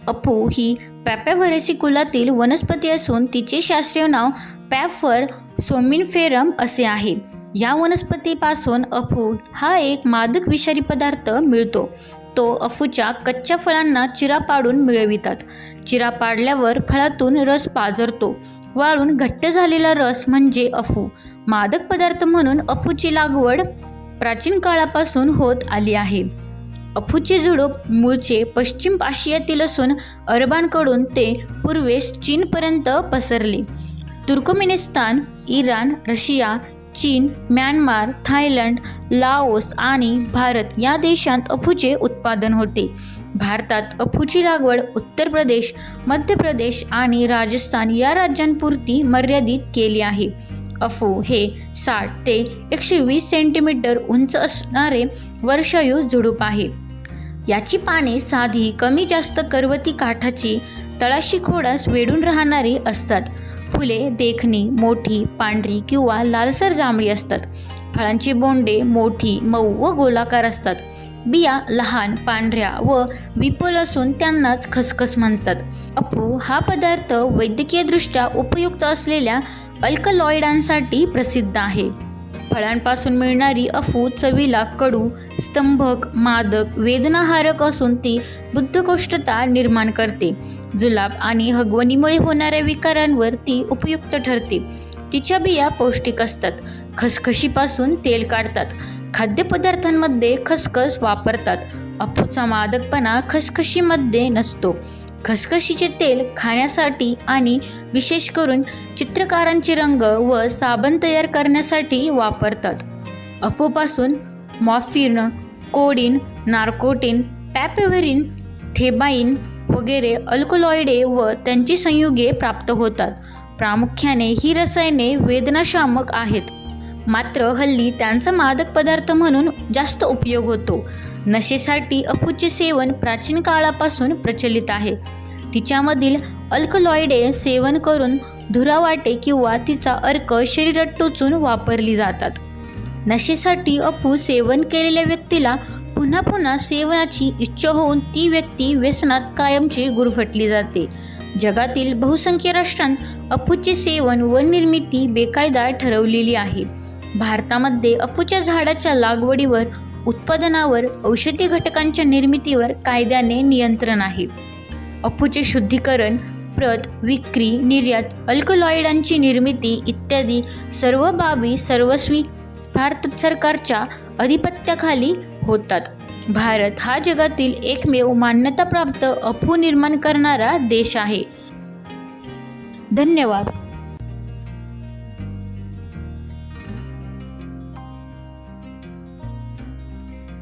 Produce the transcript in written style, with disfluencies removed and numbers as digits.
अफू ही पॅपॅव्हरेसी कुलातील वनस्पती असून तिचे शास्त्रीय नाव पॅपफर सोम्निफेरम असे आहे. या वनस्पतीपासून अफू हा एक मादक विषारी पदार्थ मिळतो. तो अफूच्या कच्च्या फळांना चिरा पाडून मिळवितात. चिरा पाडल्यावर फळातून रस पाझरतो. वाळून घट्ट झालेला रस म्हणजे अफू. मादक पदार्थ म्हणून अफूची लागवड प्राचीन काळापासून होत आली आहे. अफूचे झुडूप मूळचे पश्चिम आशियातील असून अरबांकडून ते पूर्वेस चीनपर्यंत पसरले. तुर्कमेनिस्तान, इराण, रशिया, चीन, म्यानमार, थायलंड, लाओस आणि भारत या देशांत अफूचे उत्पादन होते. भारतात अफूची लागवड उत्तर प्रदेश, मध्य प्रदेश आणि राजस्थान या राज्यांपुरती मर्यादित केली आहे. अफू हे 60 ते 120 सेंटीमीटर उंच असणारे वर्षायू झुडूप आहे. याची पाने साधी, कमी जास्त करवती काठाची, तळाशी खोडास वेढून राहणारी असतात. फुले देखणी, मोठी, पांढरी किंवा लालसर जांभळी असतात. फळांची बोंडे मोठी, मऊ व गोलाकार असतात. बिया लहान, पांढऱ्या व विपुल असून त्यांनाच खसखस म्हणतात. अफू हा पदार्थ वैद्यकीयदृष्ट्या उपयुक्त असलेल्या अल्कलॉइडांसाठी प्रसिद्ध आहे. फळांपासून मिळणारी अफू चवीला कडू, स्तंभक, मादक, वेदनाहारक असून ती बद्धकोष्ठता निर्माण करते. जुलाब आणि हगवणीमुळे होणाऱ्या विकारांवर ती उपयुक्त ठरते. तिच्या बिया पौष्टिक असतात. खसखशीपासून तेल काढतात. खाद्यपदार्थांमध्ये खसखस वापरतात. अफूचा मादकपणा खसखशीमध्ये नसतो. खसखशीचे तेल खाण्यासाठी आणि विशेष करून चित्रकारांचे रंग व साबण तयार करण्यासाठी वापरतात. अफूपासून मॉर्फिन, कोडीन, नार्कोटीन, पॅपॅव्हरिन, थेबाइन वगैरे अल्कलॉइडे व त्यांची संयुगे प्राप्त होतात. प्रामुख्याने ही रसायने वेदनाशामक आहेत. मात्र हल्ली त्यांचा मादक पदार्थ म्हणून जास्त उपयोग होतो. नशेसाठी अफूचे सेवन प्राचीन काळापासून प्रचलित आहे. तिच्यामधील अल्कलॉइडे सेवन करून धुरावाटे किंवा तिचा अर्क शरीरात टोचून वापरली जातात. नशेसाठी अफू सेवन केलेल्या व्यक्तीला पुन्हा पुन्हा सेवनाची इच्छा होऊन ती व्यक्ती व्यसनात कायमची गुरफटली जाते. जगातील बहुसंख्य राष्ट्रांत अफूचे सेवन व निर्मिती बेकायदा ठरवलेली आहे. भारतामध्ये अफूच्या झाडाच्या लागवडीवर, उत्पादनावर, औषधी घटकांच्या निर्मितीवर कायद्याने नियंत्रण आहे. अफूचे शुद्धीकरण, प्रत, विक्री, निर्यात, अल्कलॉइडांची निर्मिती इत्यादी सर्व बाबी सर्वस्वी भारत सरकारच्या अधिपत्याखाली होतात. भारत हा जगातील एकमेव मान्यताप्राप्त अफू निर्माण करणारा देश आहे. धन्यवाद.